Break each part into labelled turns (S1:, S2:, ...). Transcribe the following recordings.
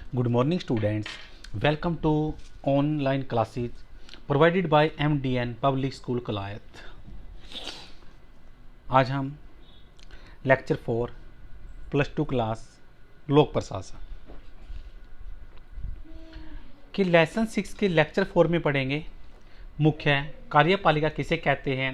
S1: Good morning students. Welcome to online classes provided by MDN Public School Kalayat. आज हम lecture 4 +2 class लोक प्रशासन के लेसन 6 के लेक्चर 4 में पढ़ेंगे। मुख्य कार्यपालिका किसे कहते हैं,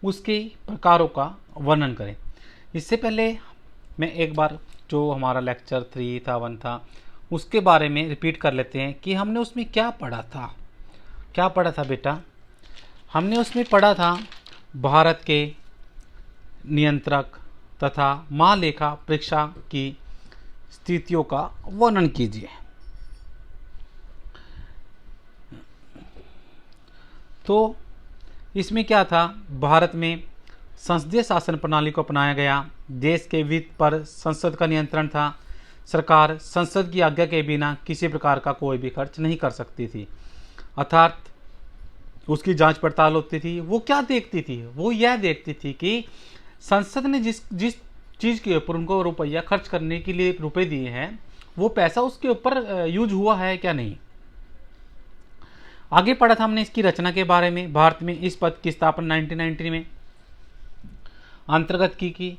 S1: उसके प्रकारों का वर्णन करें। इससे पहले मैं एक बार जो हमारा लेक्चर 3 था 1 था उसके बारे में रिपीट कर लेते हैं कि हमने उसमें क्या पढ़ा था बेटा। हमने उसमें पढ़ा था भारत के नियंत्रक तथा महालेखा परीक्षा की स्थितियों का वर्णन कीजिए। तो इसमें क्या था, भारत में संसदीय शासन प्रणाली को अपनाया गया। देश के वित्त पर संसद का नियंत्रण था। सरकार संसद की आज्ञा के बिना किसी प्रकार का कोई भी खर्च नहीं कर सकती थी, अर्थात उसकी जांच पड़ताल होती थी। वो क्या देखती थी, वो यह देखती थी कि संसद ने जिस चीज़ के ऊपर उनको रुपया खर्च करने के लिए रुपए दिए हैं, वो पैसा उसके ऊपर यूज हुआ है क्या नहीं। आगे पढ़ा था हमने इसकी रचना के बारे में। भारत में इस पद की स्थापना 1990 में अंतर्गत की,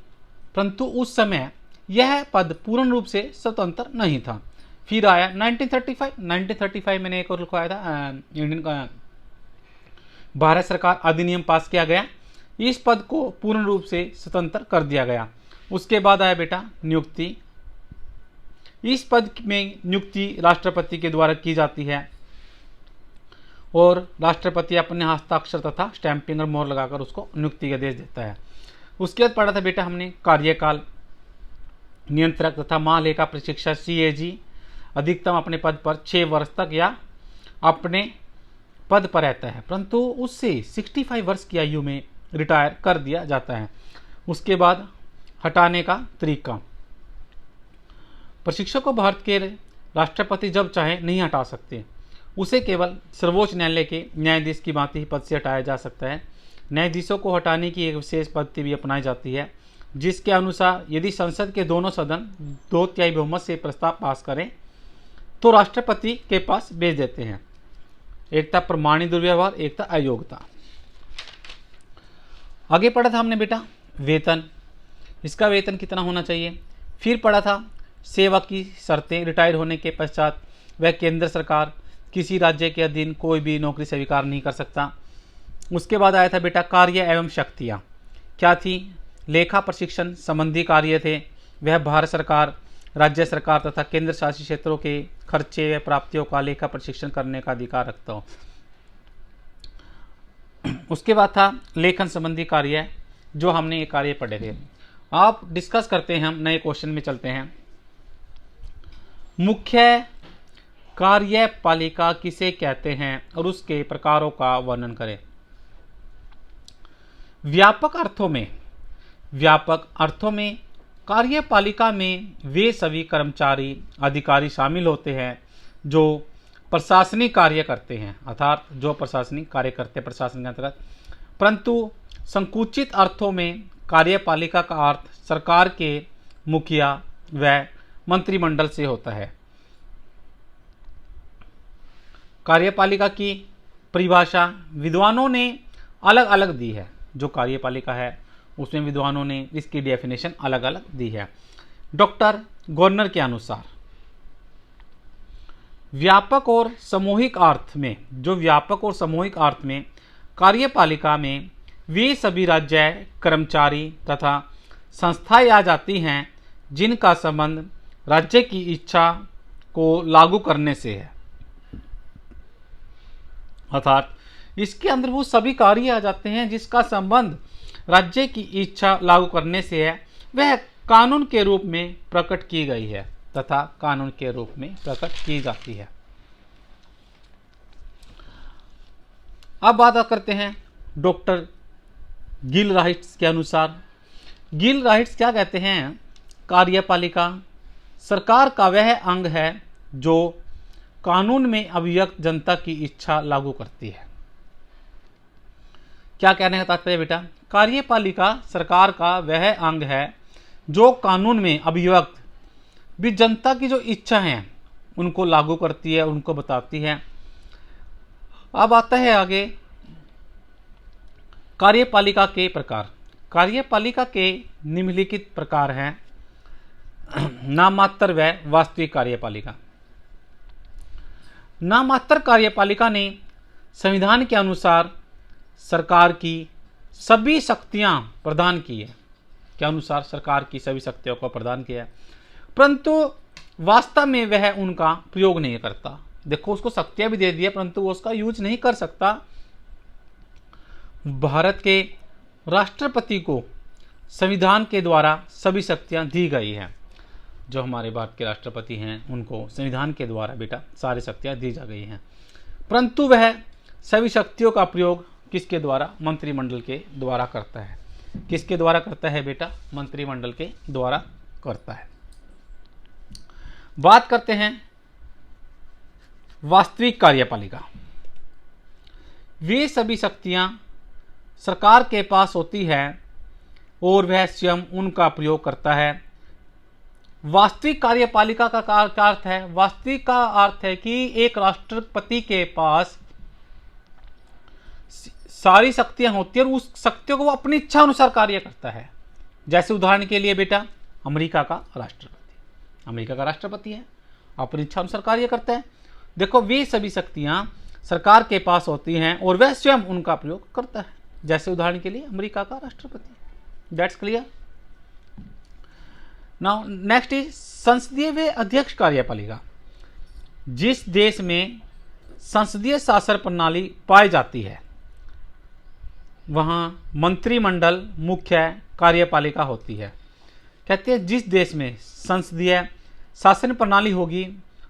S1: परंतु उस समय यह पद पूर्ण रूप से स्वतंत्र नहीं था। फिर आया 1935 मैंने एक और लिखवाया था, इंडियन का भारत सरकार अधिनियम पास किया गया। इस पद को पूर्ण रूप से स्वतंत्र कर दिया गया। उसके बाद आया बेटा नियुक्ति। इस पद में नियुक्ति राष्ट्रपति के द्वारा की जाती है और राष्ट्रपति अपने हस्ताक्षर तथा स्टैंपिंग और मोहर लगाकर उसको नियुक्ति का आदेश देता है। उसके बाद पढ़ा था बेटा हमने कार्यकाल। नियंत्रक तथा महालेखा प्रशिक्षक CAG अधिकतम अपने पद पर 6 वर्ष तक या अपने पद पर रहता है, परंतु उससे 65 वर्ष की आयु में रिटायर कर दिया जाता है। उसके बाद हटाने का तरीका। प्रशिक्षक को भारत के राष्ट्रपति जब चाहे नहीं हटा सकते। उसे केवल सर्वोच्च न्यायालय के न्यायाधीश की भांति पद से हटाया जा सकता है। न्यायाधीशों को हटाने की एक विशेष पद्धति भी अपनाई जाती है, जिसके अनुसार यदि संसद के दोनों सदन 2/3 बहुमत से प्रस्ताव पास करें तो राष्ट्रपति के पास भेज देते हैं। एक था प्रमाणित दुर्व्यवहार, एक था अयोग्यता। आगे पढ़ा था हमने बेटा वेतन। इसका वेतन कितना होना चाहिए। फिर पढ़ा था सेवा की शर्तें। रिटायर होने के पश्चात वह केंद्र सरकार किसी राज्य के अधीन कोई भी नौकरी स्वीकार नहीं कर सकता। उसके बाद आया था बेटा कार्य एवं शक्तियाँ क्या थी। लेखा प्रशिक्षण संबंधी कार्य थे। वह भारत सरकार, राज्य सरकार तथा केंद्र शासित क्षेत्रों के खर्चे व प्राप्तियों का लेखा प्रशिक्षण करने का अधिकार रखता हो। उसके बाद था लेखन संबंधी कार्य, जो हमने ये कार्य पढ़े थे। आप डिस्कस करते हैं, हम नए क्वेश्चन में चलते हैं। मुख्य कार्यपालिका किसे कहते हैं और उसके प्रकारों का वर्णन करें। व्यापक अर्थों में कार्यपालिका में वे सभी कर्मचारी अधिकारी शामिल होते हैं जो प्रशासनिक कार्य करते हैं, अर्थात जो प्रशासनिक कार्य करते हैं प्रशासन के अंतर्गत। परंतु संकुचित अर्थों में कार्यपालिका का अर्थ सरकार के मुखिया व मंत्रिमंडल से होता है। कार्यपालिका की परिभाषा विद्वानों ने अलग अलग दी है। जो कार्यपालिका है उसमें विद्वानों ने इसकी डेफिनेशन अलग अलग दी है। डॉक्टर गवर्नर के अनुसार व्यापक और सामूहिक अर्थ में कार्यपालिका में वे सभी राज्य कर्मचारी तथा संस्थाएं आ जाती हैं जिनका संबंध राज्य की इच्छा को लागू करने से है, अर्थात इसके अंदर वो सभी कार्य आ जाते हैं जिसका संबंध राज्य की इच्छा लागू करने से है। वह कानून के रूप में प्रकट की गई है तथा कानून के रूप में प्रकट की जाती है। अब बात करते हैं डॉक्टर गिल राइट्स के अनुसार। गिल राइट्स क्या कहते हैं, कार्यपालिका सरकार का वह अंग है जो कानून में अभिव्यक्त जनता की इच्छा लागू करती है। क्या कहने का तात्पर्य बेटा, कार्यपालिका सरकार का वह अंग है जो कानून में अभिव्यक्त भी जनता की जो इच्छा है उनको लागू करती है, उनको बताती है। अब आता है आगे कार्यपालिका के प्रकार। कार्यपालिका के निम्नलिखित प्रकार हैं नाममात्र व वास्तविक कार्यपालिका। नाममात्र कार्यपालिका ने संविधान के अनुसार सरकार की सभी शक्तियां प्रदान की है, के अनुसार सरकार की सभी शक्तियों को प्रदान किया है, परंतु वास्तव में वह उनका प्रयोग नहीं करता। देखो, उसको शक्तियां भी दे दी है परंतु वो उसका यूज नहीं कर सकता। भारत के राष्ट्रपति को संविधान के द्वारा सभी शक्तियां दी गई हैं। जो हमारे भारत के राष्ट्रपति हैं उनको संविधान के द्वारा बेटा सारी शक्तियां दी जा गई हैं, परंतु वह सभी शक्तियों का प्रयोग किसके द्वारा? मंत्रिमंडल के द्वारा करता है। किसके द्वारा करता है बेटा? मंत्रिमंडल के द्वारा करता है। बात करते हैं वास्तविक कार्यपालिका। वे सभी शक्तियां सरकार के पास होती है और वह स्वयं उनका प्रयोग करता है। वास्तविक कार्यपालिका का क्या अर्थ है? वास्तविक का अर्थ है कि एक राष्ट्रपति के पास सारी शक्तियां होती है और उस शक्तियों को वो अपनी इच्छा अनुसार कार्य करता है। जैसे उदाहरण के लिए बेटा अमेरिका का राष्ट्रपति है, अपनी इच्छा अनुसार कार्य करता है। देखो, वे सभी शक्तियां सरकार के पास होती हैं और वह स्वयं उनका प्रयोग करता है। जैसे उदाहरण के लिए अमेरिका का राष्ट्रपति। That's clear. Now next is संसदीय व अध्यक्ष कार्यपालिका। जिस देश में संसदीय शासन प्रणाली पाई जाती है वहां मंत्रिमंडल मुख्य कार्यपालिका होती है। कहते हैं जिस देश में संसदीय शासन प्रणाली होगी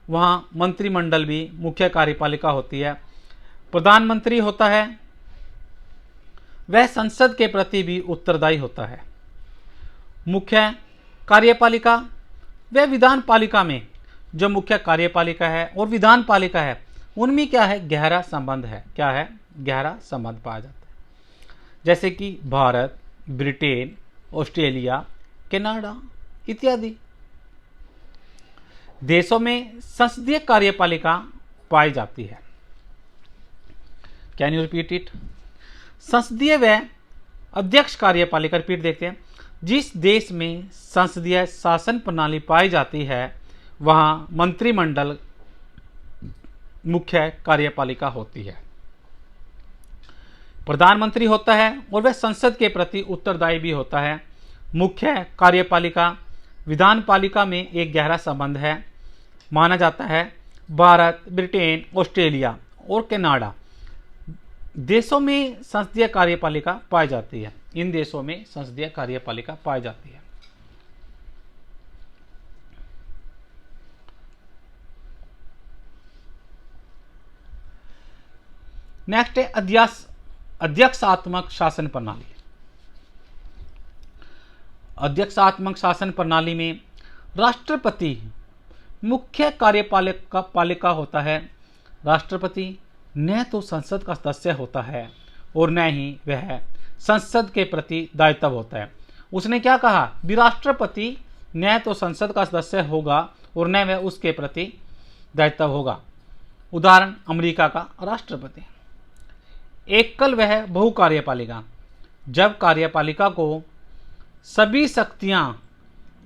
S1: वहां मंत्रिमंडल भी मुख्य कार्यपालिका होती है। प्रधानमंत्री होता है, वह संसद के प्रति भी उत्तरदायी होता है। मुख्य कार्यपालिका व विधान पालिका में जो मुख्य कार्यपालिका है और विधान पालिका है उनमें क्या है? गहरा संबंध है। क्या है? गहरा संबंध पाया जाता है। जैसे कि भारत, ब्रिटेन, ऑस्ट्रेलिया, कनाडा इत्यादि देशों में संसदीय कार्यपालिका पाई जाती है। Can you repeat it? संसदीय व अध्यक्ष कार्यपालिका, रिपीट देखते हैं। जिस देश में संसदीय शासन प्रणाली पाई जाती है वहां मंत्रिमंडल मुख्य कार्यपालिका होती है। प्रधानमंत्री होता है और वह संसद के प्रति उत्तरदायी भी होता है। मुख्य कार्यपालिका विधान पालिका में एक गहरा संबंध है माना जाता है। भारत, ब्रिटेन, ऑस्ट्रेलिया और कनाडा देशों में संसदीय कार्यपालिका पाई जाती है। इन देशों में संसदीय कार्यपालिका पाई जाती है। नेक्स्ट है अध्यक्षात्मक शासन प्रणाली। अध्यक्षात्मक शासन प्रणाली में राष्ट्रपति मुख्य कार्यपालिका होता है। राष्ट्रपति न तो संसद का सदस्य होता है और न ही वह संसद के प्रति दायित्व होता है। उसने क्या कहा? भी राष्ट्रपति न तो संसद का सदस्य होगा और न वह उसके प्रति दायित्व होगा। उदाहरण अमेरिका का राष्ट्रपति। एकल वह बहु कार्यपालिका, जब कार्यपालिका को सभी शक्तियां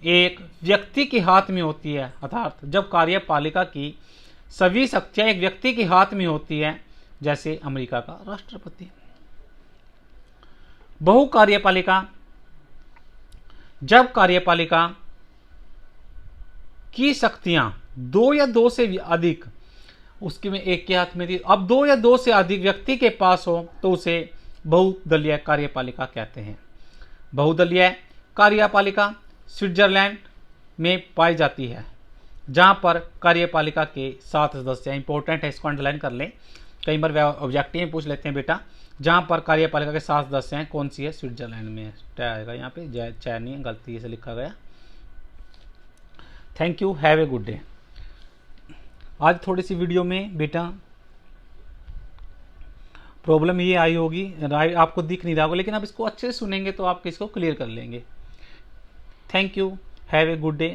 S1: एक व्यक्ति के हाथ में होती है, अर्थात जब कार्यपालिका की सभी शक्तियां एक व्यक्ति के हाथ में होती है, जैसे अमेरिका का राष्ट्रपति। बहु कार्यपालिका, जब कार्यपालिका की शक्तियां दो या दो से अधिक, उसकी में एक के हाथ में थी, अब दो या दो से अधिक व्यक्ति के पास हो तो उसे बहुदलीय कार्यपालिका कहते हैं। बहुदलीय कार्यपालिका स्विट्जरलैंड में पाई जाती है, जहां पर कार्यपालिका के 7 सदस्य हैं। इंपॉर्टेंट है, इसको अंडरलाइन कर लें, कई बार ऑब्जेक्टिव में पूछ लेते हैं बेटा। जहां पर कार्यपालिका के 7 सदस्य हैं, कौन सी है? स्विट्जरलैंड में आएगा। यहाँ पे चय नहीं, गलती से लिखा गया। Thank you, have a good day. आज थोड़ी सी वीडियो में बेटा प्रॉब्लम ये आई होगी, आपको दिख नहीं रहा होगा, लेकिन आप इसको अच्छे से सुनेंगे तो आप इसको क्लियर कर लेंगे। Thank you, have a good day.